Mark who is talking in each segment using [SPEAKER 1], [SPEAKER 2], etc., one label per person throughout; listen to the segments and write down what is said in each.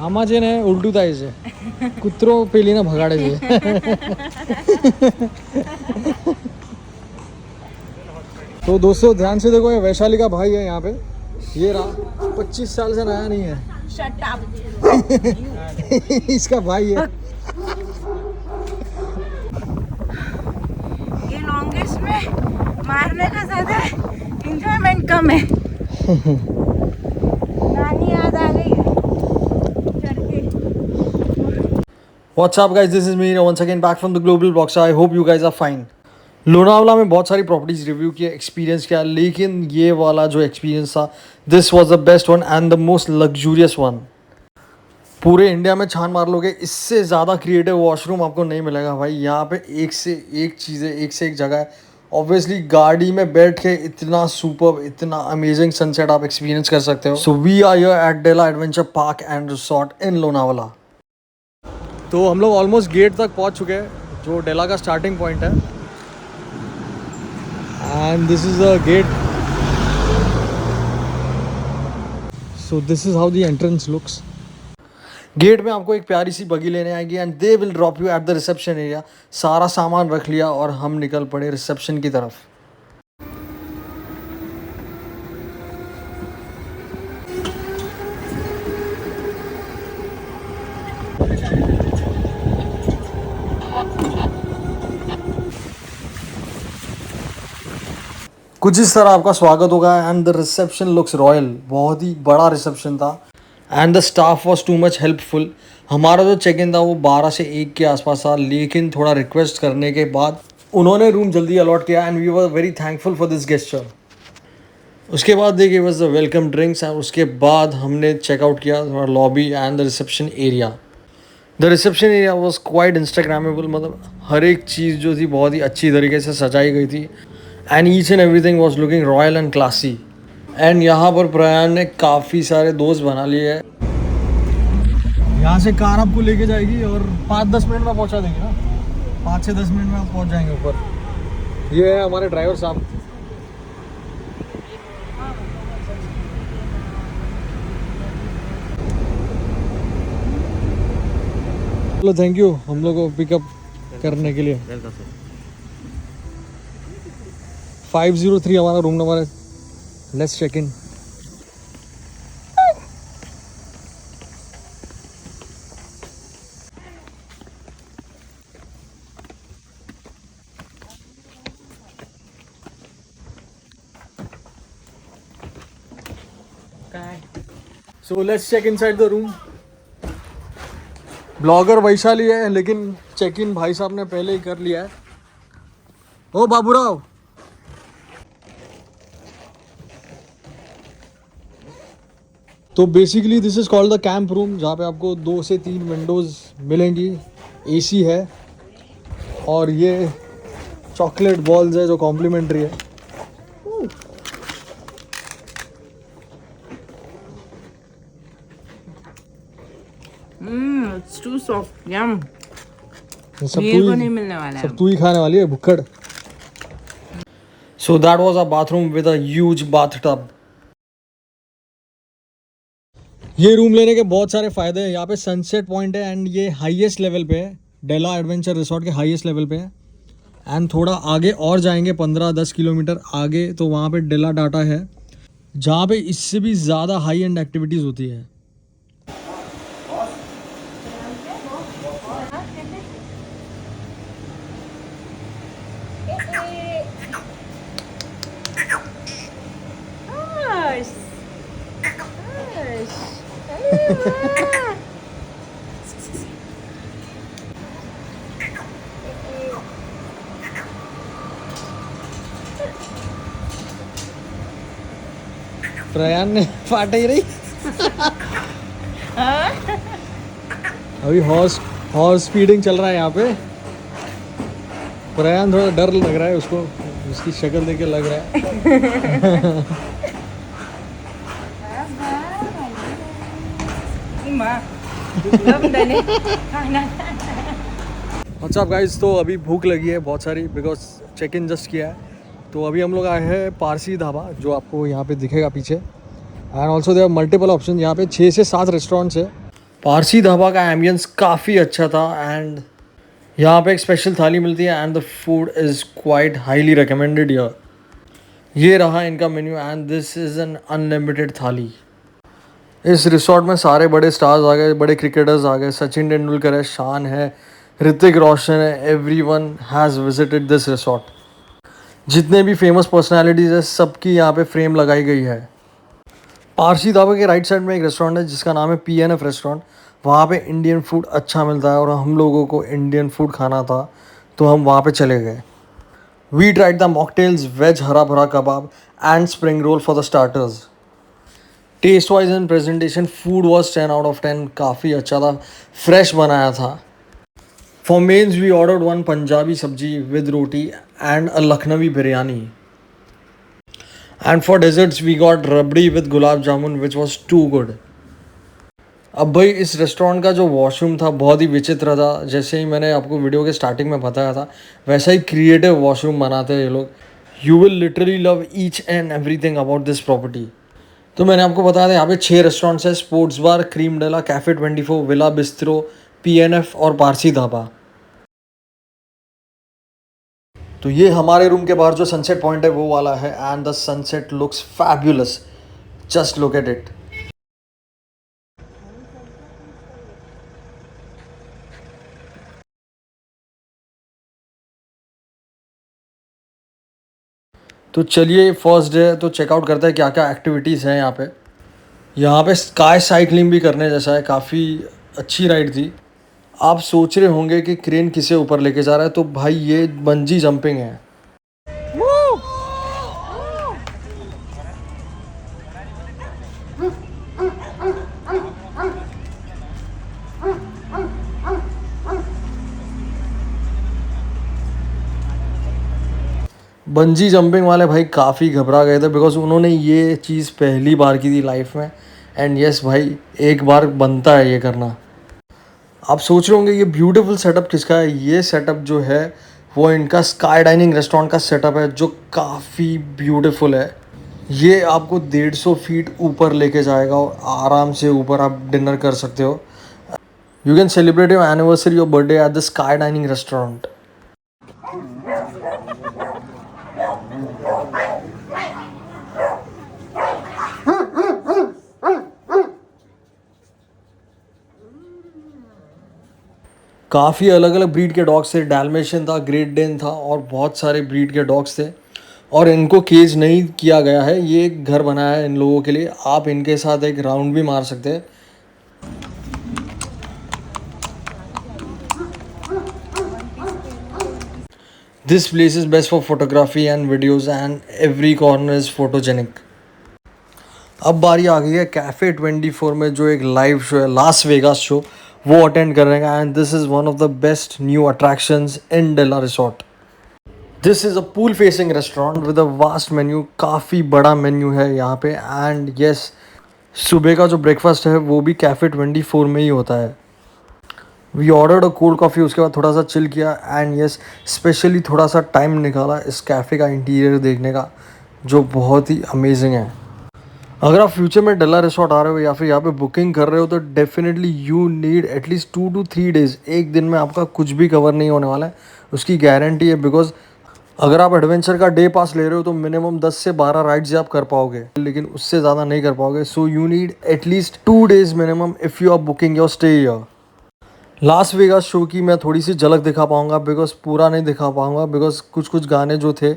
[SPEAKER 1] આમાં છે ને ઉલટું થાય છે, કૂતરો પેલીને ભગાડે છે. तो दोस्तों ध्यान से देखो, ये वैशाली का भाई है यहाँ पे. ये रहा, 25 साल से नया नहीं है.
[SPEAKER 2] Shut up.
[SPEAKER 1] इसका भाई है.
[SPEAKER 2] ये लॉन्गेस्ट में मारने का ज्यादा एंजॉयमेंट कम है. नानी याद आ गई है चढ़ के.
[SPEAKER 1] What's up guys, this is me once again back from the Global Boxer. I hope you guys are fine. Lonavala में बहुत सारी प्रॉपर्टीज रिव्यू किया, एक्सपीरियंस किया, लेकिन ये वाला जो एक्सपीरियंस था, this was the best one and the most luxurious one. पूरे इंडिया में छान मार लोगे, इससे ज़्यादा क्रिएटिव वॉशरूम आपको नहीं मिलेगा भाई. यहाँ पे एक से एक चीज़ें, एक से एक जगह है. ऑब्वियसली गाड़ी में बैठ के इतना सुपर, इतना अमेजिंग सनसेट आप एक्सपीरियंस कर सकते हो. So we are here at Della adventure park and resort in Lonavala. तो हम लोग ऑलमोस्ट गेट तक पहुँच चुके हैं, जो डेला का स्टार्टिंग पॉइंट है. And this is the gate. So this is how the entrance looks. Gate में आपको एक प्यारी सी बगी लेने आएगी and they will drop you at the reception area. सारा सामान रख लिया और हम निकल पड़े रिसेप्शन की तरफ. कुछ इस तरह आपका स्वागत होगा and the reception looks royal. बहुत ही बड़ा रिसेप्शन था and the staff was too much helpful. हमारा जो चेक इन था वो 12 से 1 के आसपास था, लेकिन थोड़ा रिक्वेस्ट करने के बाद उन्होंने रूम जल्दी अलॉट किया and we were very thankful for this gesture. उसके बाद देखिए was the welcome drinks and उसके बाद हमने चेकआउट किया थोड़ा lobby and the reception area. The reception area was quite instagrammable. मतलब हर एक चीज़ जो थी बहुत ही अच्छी तरीके से सजाई गई थी and each and everything was looking royal and classy. And यहाँ पर प्रयान ने काफ़ी सारे दोस्त बना लिए हैं. यहाँ से कार आपको लेके जाएगी और 5-10 मिनट में पहुँचा देगी ना. 5 से 10 मिनट में आप पहुँच जाएंगे ऊपर. ये है हमारे ड्राइवर साहब. चलो थैंक यू हम लोग को पिकअप करने के लिए. 503 हमारा रूम नंबर है. Let's check in. So let's check inside the room. Blogger Vaishali है, लेकिन चेक इन भाई साहब ने पहले ही कर लिया है. ओ बाबूराव. तो basically this is called the camp room, जहाँ पे आपको 2 से 3 विंडोज़ मिलेंगी. एसी है और ये चॉकलेट बॉल्स है जो कॉम्प्लीमेंट्री है.
[SPEAKER 2] It's too soft. Yum.
[SPEAKER 1] सब
[SPEAKER 2] ये को नहीं मिलने वाला है.
[SPEAKER 1] सब तू ही खाने वाली है भुक्कड़. So that was a bathroom with a huge bathtub. ये रूम लेने के बहुत सारे फ़ायदे हैं. यहाँ पे सनसेट पॉइंट है एंड ये हाईएस्ट लेवल पे है. डेला एडवेंचर रिसोर्ट के हाईएस्ट लेवल पे है. एंड थोड़ा आगे और जाएंगे 15-10 किलोमीटर आगे तो वहाँ पे डेला डाटा है, जहाँ पे इससे भी ज़्यादा हाई एंड एक्टिविटीज़ होती है. प्रयान ने फाट ही रही. अभी हॉर्स स्पीडिंग चल रहा है यहाँ पे. प्रयान थोड़ा डर लग रहा है उसको, उसकी शक्ल देख के लग रहा है. अच्छा गाइस, तो अभी भूख लगी है बहुत सारी बिकॉज चेक इन जस्ट किया है. तो अभी हम लोग आए हैं पारसी ढाबा, जो आपको यहाँ पे दिखेगा पीछे. And also there multiple option. यहाँ पे 6 से 7 रेस्टोरेंट्स है. पारसी ढाबा का एम्बियंस काफ़ी अच्छा था एंड यहाँ पे एक स्पेशल थाली मिलती है and the food is quite highly recommended here. ये रहा इनका menu and this is an unlimited थाली। इस रिसोर्ट में सारे बड़े स्टार्स आ गए, बड़े क्रिकेटर्स आ गए, सचिन तेंदुलकर है, शान है, ऋतिक रोशन है, everyone has visited this resort. जितने भी फेमस पर्सनालिटीज़ है सबकी यहाँ पे फ्रेम लगाई गई है। पारसी ढाबा के राइट साइड में एक रेस्टोरेंट है जिसका नाम है PNF रेस्टोरेंट। वहाँ पे इंडियन फूड अच्छा मिलता है और हम लोगों को इंडियन फूड खाना था तो हम वहाँ पे चले गए। We tried the mocktails, veg hara bhara kabab and spring roll for the starters. Taste wise and presentation food was 10 out of 10, काफ़ी अच्छा था, फ्रेश बनाया था। For mains we ordered one Punjabi sabzi with roti and a Lucknowi biryani. And for desserts we got rabri with gulab jamun which was too good. अब भाई इस restaurant का जो वॉशरूम था बहुत ही विचित्र था। जैसे ही मैंने आपको वीडियो के स्टार्टिंग में बताया था वैसा ही क्रिएटिव वॉशरूम बनाते हैं ये लोग। You will literally love each and everything about this property. तो मैंने आपको बताया था यहाँ पे 6 रेस्टोरेंट्स हैं, स्पोर्ट्स बार, क्रीम डेला, कैफ़े 24, विला बिस्ट्रो, PNF और पारसी ढाबा। तो ये हमारे रूम के बाहर जो सनसेट पॉइंट है वो वाला है and the sunset looks fabulous, just look at it. तो चलिए फर्स्ट डे तो चेकआउट करते हैं क्या क्या एक्टिविटीज़ हैं यहाँ पे। यहाँ पे स्काई साइकिलिंग भी करने जैसा है, काफ़ी अच्छी राइड थी। आप सोच रहे होंगे कि क्रेन किसे ऊपर लेके जा रहा है, तो भाई ये बंजी जंपिंग है। बंजी जंपिंग वाले भाई काफ़ी घबरा गए थे बिकॉज उन्होंने ये चीज़ पहली बार की थी लाइफ में। एंड यस भाई, एक बार बनता है ये करना। आप सोच रहे होंगे ये ब्यूटीफुल सेटअप किसका है। ये सेटअप जो है वो इनका स्काई डाइनिंग रेस्टोरेंट का सेटअप है जो काफ़ी ब्यूटीफुल है। ये आपको 150 फीट ऊपर लेके जाएगा और आराम से ऊपर आप डिनर कर सकते हो। You can celebrate your anniversary और birthday at the sky dining restaurant. काफ़ी अलग अलग ब्रीड के डॉग्स थे, डैल्मेशियन था, ग्रेट डेन था और बहुत सारे ब्रीड के डॉग्स थे। और इनको केज नहीं किया गया है, ये एक घर बनाया है इन लोगों के लिए। आप इनके साथ एक राउंड भी मार सकते हैं। This place is best for photography and videos and every corner is photogenic. अब बारी आ गई है कैफ़े 24 में जो एक लाइव शो है, लास वेगास शो, वो अटेंड करेंगे and this is one of the best new attractions in Della resort. This is a pool facing restaurant with a vast menu, काफ़ी बड़ा मेन्यू है यहाँ पे। एंड यस, सुबह का जो ब्रेकफास्ट है वो भी कैफ़े 24 में ही होता है। We ordered a cold coffee, उसके बाद थोड़ा सा चिल किया एंड यस स्पेशली थोड़ा सा टाइम निकाला इस कैफ़े का इंटीरियर देखने का जो बहुत ही अमेजिंग है। अगर आप फ्यूचर में डेला रिसोर्ट आ रहे हो या फिर यहाँ पे बुकिंग कर रहे हो तो definitely you need at least 2 to 3 days. एक दिन में आपका कुछ भी कवर नहीं होने वाला है, उसकी गारंटी है। बिकॉज अगर आप एडवेंचर का डे पास ले रहे हो तो मिनिमम 10 से 12 राइड्स आप कर पाओगे, लेकिन उससे ज़्यादा नहीं कर पाओगे। So you need at least 2 days minimum if you are booking your stay here. Las Vegas show की मैं थोड़ी सी झलक दिखा पाऊँगा बिकॉज पूरा नहीं दिखा पाऊँगा बिकॉज कुछ कुछ गाने जो थे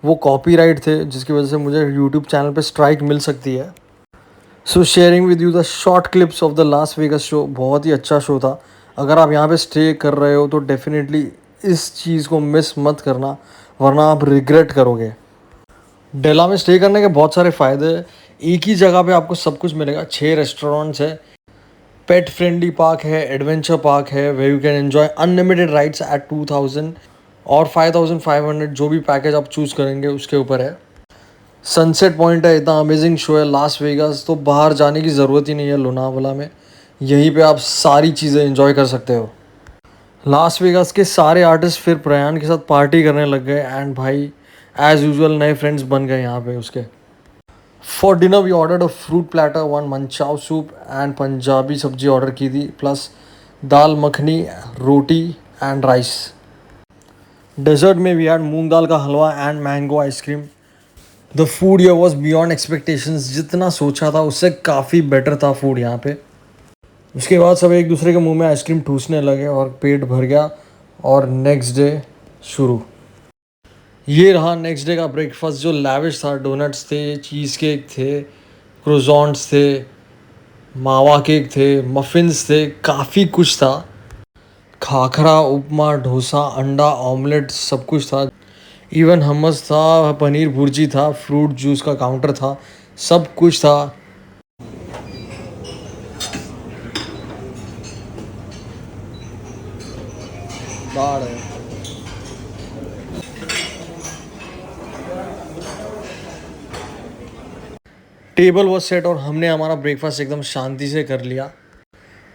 [SPEAKER 1] वो कॉपीराइट थे जिसकी वजह से मुझे यूट्यूब चैनल पे स्ट्राइक मिल सकती है। सो sharing with you the short clips of the loss Vegas show. बहुत ही अच्छा शो था। अगर आप यहाँ पे स्टे कर रहे हो तो डेफिनेटली इस चीज़ को मिस मत करना वरना आप रिग्रेट करोगे। डेला में स्टे करने के बहुत सारे फ़ायदे हैं। एक ही जगह पे आपको सब कुछ मिलेगा। 6 रेस्टोरेंट्स है, पेट फ्रेंडली पार्क है, एडवेंचर पार्क है way you can enjoy unlimited rides at 2000 और 5500, जो भी पैकेज आप चूज़ करेंगे उसके ऊपर है। सनसेट पॉइंट है, इतना अमेजिंग शो है लास वेगास, तो बाहर जाने की ज़रूरत ही नहीं है लोनावाला में। यहीं पे आप सारी चीज़ें एंजॉय कर सकते हो। लास वेगास के सारे आर्टिस्ट फिर प्रयान के साथ पार्टी करने लग गए एंड भाई एज़ यूजुअल नए फ्रेंड्स बन गए यहाँ पे उसके। For dinner we ordered a fruit platter, one manchow soup and Punjabi sabzi order की थी, plus dal makhani, roti and rice. Dessert में वी हैड मूंग दाल का halwa and mango ice cream. The food here was beyond expectations, जितना सोचा था उससे काफ़ी बेटर था फूड यहाँ पे। उसके बाद सब एक दूसरे के मुंह में आइसक्रीम ठूसने लगे और पेट भर गया और नेक्स्ट डे शुरू। ये रहा नेक्स्ट डे का ब्रेकफास्ट जो लैविश था। डोनट्स थे, चीज़ केक थे, क्रोजॉन्ट्स थे, मावा केक थे, मफ़िन्स थे, काफ़ी कुछ था। खाखरा, उपमा, डोसा, अंडा ऑमलेट सब कुछ था। इवन हमस था, पनीर भुर्जी था, फ्रूट जूस का काउंटर था, सब कुछ था। दाल है। टेबल वॉज सेट और हमने हमारा ब्रेकफास्ट एकदम शांति से कर लिया।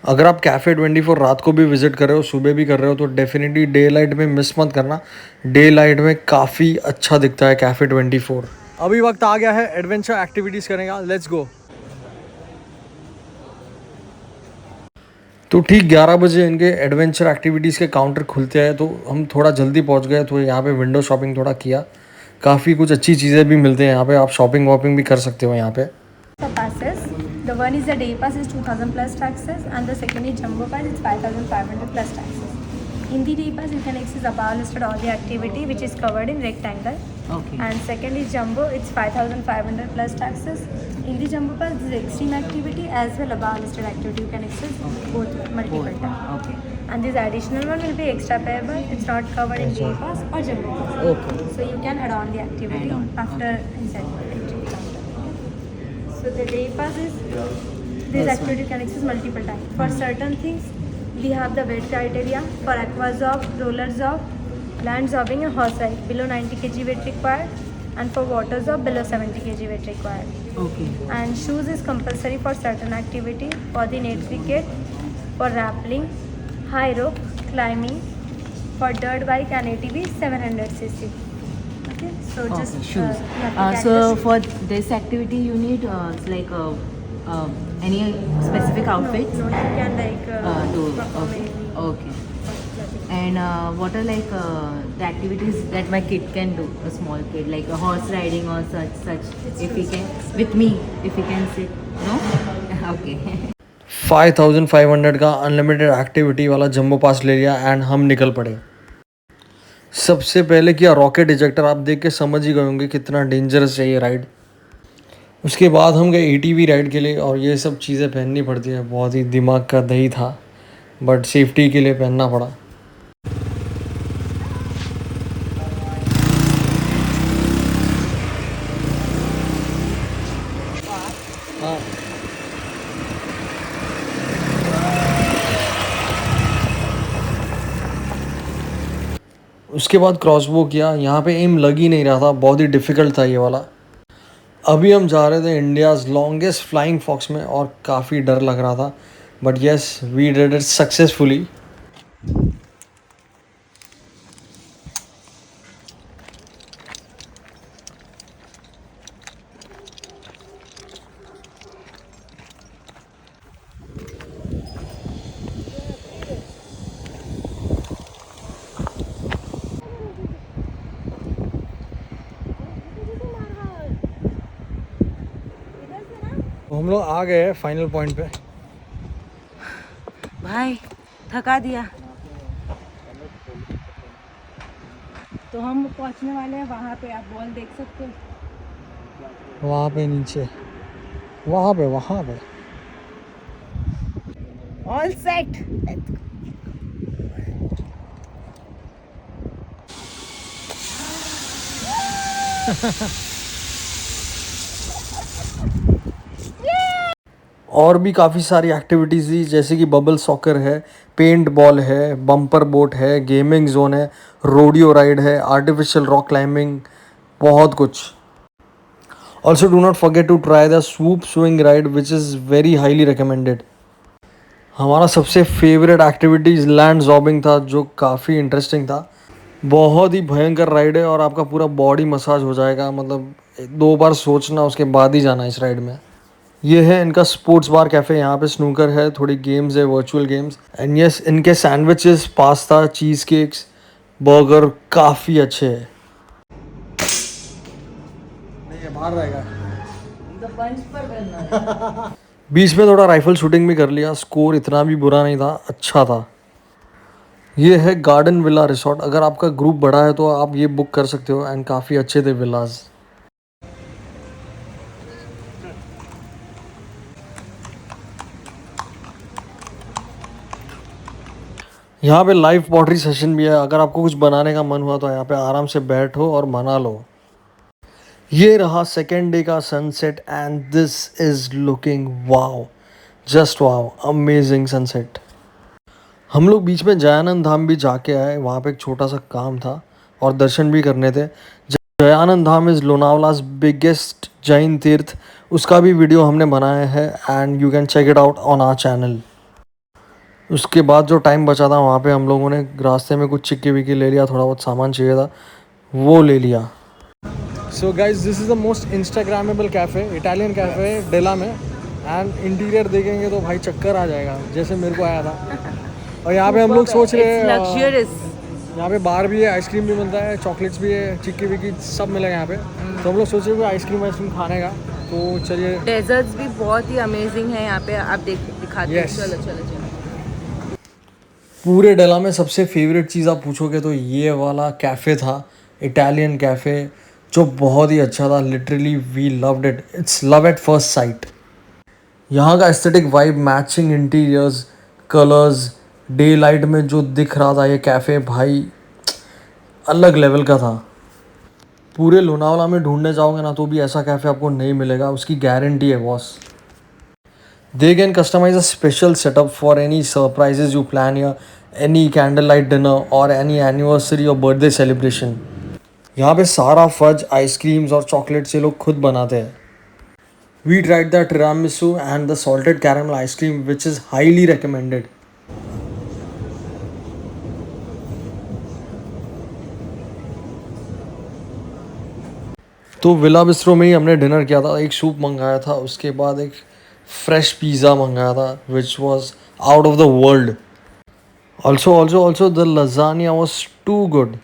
[SPEAKER 1] अगर आप कैफ़े 24 रात को भी विज़िट कर रहे हो, सुबह भी कर रहे हो, तो डेफिनेटली डे लाइट में मिस मत करना। डे लाइट में काफ़ी अच्छा दिखता है कैफ़े 24। अभी वक्त आ गया है एडवेंचर एक्टिविटीज़ करने का, लेट्स गो। तो ठीक 11 बजे इनके एडवेंचर एक्टिविटीज़ के काउंटर खुलते हैं, तो हम थोड़ा जल्दी पहुंच गए, तो यहाँ पे विंडो शॉपिंग थोड़ा किया। काफ़ी कुछ अच्छी चीज़ें भी मिलते हैं यहाँ पे, आप शॉपिंग वॉपिंग भी कर सकते हो यहाँ पे।
[SPEAKER 2] The passes. The one is the day pass is 2000 plus taxes, and the second is jumbo pass, it's 5500 plus taxes. In the day pass, you can access above listed all the activity which is covered in rectangle.
[SPEAKER 3] Okay.
[SPEAKER 2] And second is jumbo, it's 5500 plus taxes. In the jumbo pass, this is extreme activity as well above listed activity. You can access both multiple times.
[SPEAKER 3] Okay.
[SPEAKER 2] And this additional one will be extra payable. It's not covered in day pass or jumbo pass.
[SPEAKER 3] Okay.
[SPEAKER 2] So you can add on the activity
[SPEAKER 3] Add on,
[SPEAKER 2] after inside entry counter. So the day pass is this
[SPEAKER 3] This
[SPEAKER 2] activity can access multiple times. For certain things, we have the weight criteria for aqua zob, roller zob, land zobbing and horse ride. Below 90 kg weight required, and for water zob below 70 kg weight required.
[SPEAKER 3] Okay.
[SPEAKER 2] And shoes is compulsory for certain activity. For the net cricket, for rappelling, high rope, climbing, for dirt bike and ATV 700cc. Okay, so just
[SPEAKER 3] Okay, shoes.
[SPEAKER 2] you have to
[SPEAKER 3] So
[SPEAKER 2] catch
[SPEAKER 3] for this activity, you need like any specific outfit
[SPEAKER 2] No, you can like
[SPEAKER 3] to.
[SPEAKER 2] perform
[SPEAKER 3] Okay.
[SPEAKER 2] any
[SPEAKER 3] Okay. And what are like the activities that my kid can do? A small kid, like a horse riding or such. If he can, with me, if he can sit. No. Okay.
[SPEAKER 1] 5500 का unlimited activity वाला jumbo पास ले लिया and हम निकल पड़े। सबसे पहले किया रॉकेट इजेक्टर, आप देख के समझ ही गए होंगे कितना डेंजरस है ये राइड। उसके बाद हम गए एटीवी राइड के लिए, और ये सब चीज़ें पहननी पड़ती है, बहुत ही दिमाग का दही था, बट सेफ्टी के लिए पहनना पड़ा। हाँ, उसके बाद क्रॉसबो किया। यहाँ पे एम लग ही नहीं रहा था, बहुत ही डिफ़िकल्ट था ये वाला। अभी हम जा रहे थे इंडियाज़ लॉन्गेस्ट फ्लाइंग फॉक्स में, और काफ़ी डर लग रहा था, but yes we did it successfully. हम लोग आ गए फाइनल पॉइंट पे।
[SPEAKER 2] भाई थका दिया। तो हम पहुंचने वाले हैं वहाँ पे, आप बॉल देख सकते हो।
[SPEAKER 1] वहाँ पे नीचे, वहाँ पे
[SPEAKER 2] ऑल सेट।
[SPEAKER 1] और भी काफ़ी सारी एक्टिविटीज़ थी, जैसे कि बबल सॉकर है, पेंट बॉल है, बम्पर बोट है, गेमिंग जोन है, रोडियो राइड है, आर्टिफिशियल रॉक क्लाइंबिंग, बहुत कुछ। Also do not forget to try the swoop swing ride which is very highly recommended. हमारा सबसे फेवरेट एक्टिविटीज़ लैंड जॉबिंग था, जो काफ़ी इंटरेस्टिंग था। बहुत ही भयंकर राइड है और आपका पूरा बॉडी मसाज हो जाएगा, मतलब 2 बार सोचना उसके बाद ही जाना इस राइड में। ये है इनका स्पोर्ट्स बार कैफ़े, यहाँ पे स्नूकर है, थोड़ी गेम्स है, वर्चुअल गेम्स। एंड यस, इनके सैंडविचेस, पास्ता, चीज़ केक्स, बर्गर काफ़ी अच्छे हैं। नहीं है, बाहर रहेगा। बीच में थोड़ा राइफल शूटिंग भी कर लिया, स्कोर इतना भी बुरा नहीं था, अच्छा था। ये है गार्डन विला रिसोर्ट। अगर आपका ग्रुप बड़ा है तो आप ये बुक कर सकते हो एंड काफ़ी अच्छे थे विलाज। यहाँ पे लाइव पॉटरी सेशन भी है। अगर आपको कुछ बनाने का मन हुआ तो यहाँ पे आराम से बैठो और बना लो। ये रहा सेकेंड डे का sunset and this is looking wow, just wow, amazing sunset. हम लोग बीच में जयानंद धाम भी जाके आए, वहाँ पे एक छोटा सा काम था और दर्शन भी करने थे। जयानंद धाम इज़ लोनावला's बिगेस्ट जैन तीर्थ, उसका भी वीडियो हमने बनाया है and you can check it out on our channel. उसके बाद जो टाइम बचा था वहाँ पे हम लोगों ने रास्ते में कुछ चिक्की विक्की ले लिया, थोड़ा बहुत सामान चाहिए था वो ले लिया। So guys, this is the most instagrammable cafe, Italian cafe Della में। एंड इंटीरियर देखेंगे तो भाई चक्कर आ जाएगा, जैसे मेरे को आया था। और यहाँ पे हम लोग सोच रहे हैं यहाँ पे बार भी है, आइसक्रीम भी मिलता है, चॉकलेट्स भी है, चिक्की विक्की सब मिलेगा यहाँ पे। तो हम लोग सोच रहे हैं आइसक्रीम खाने का, तो चलिए।
[SPEAKER 3] डेजर्ट्स भी बहुत ही अमेजिंग है यहाँ पे, आप दिखाते हैं।
[SPEAKER 1] Yes.
[SPEAKER 3] चलो चलो चलो।
[SPEAKER 1] पूरे डेला में सबसे फेवरेट चीज़ आप पूछोगे तो ये वाला कैफ़े था, इटालियन कैफ़े, जो बहुत ही अच्छा था। Literally we loved it, it's love at first sight. यहाँ का aesthetic vibe, matching interiors, colours, daylight में जो दिख रहा था ये कैफ़े, भाई अलग लेवल का था। पूरे लोनावला में ढूंढने जाओगे ना तो भी ऐसा कैफ़े आपको नहीं मिलेगा, उसकी गारंटी है boss. They can customize a special setup for any surprises you plan here, any candlelight dinner or any anniversary or birthday celebration. यहाँ पे सारा फज, आइसक्रीम्स और चॉकलेट्स ये लोग खुद बनाते हैं। We tried the tiramisu and the salted caramel ice cream, which is highly recommended. तो विला बिस्ट्रो में ही हमने डिनर किया था। एक सूप मंगाया था, उसके बाद एक फ्रेश पिज़्ज़ा मंगाया था which was out of the world. Also the lasagna was too good.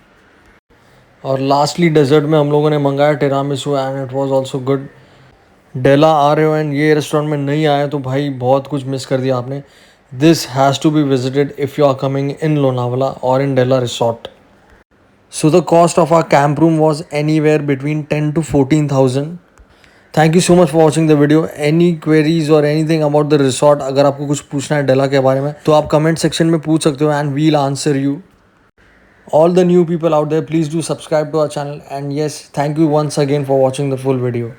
[SPEAKER 1] और लास्टली डेजर्ट में हम लोगों ने मंगाया tiramisu and it was also good. Della आ रहे हो एंड ये रेस्टोरेंट में नहीं आए तो भाई बहुत कुछ मिस कर दिया आपने। This has to be visited if you are coming in Lonavala और in Della resort. So the cost of our camp room was anywhere between 10 to 14,000. Thank you so much for watching the video. Any queries or anything about the resort, अगर आपको कुछ पूछना है डेला के बारे में तो आप कमेंट सेक्शन में पूछ सकते हो and we'll answer you. All the new people out there, please do subscribe to our channel and yes, thank you once again for watching the full video.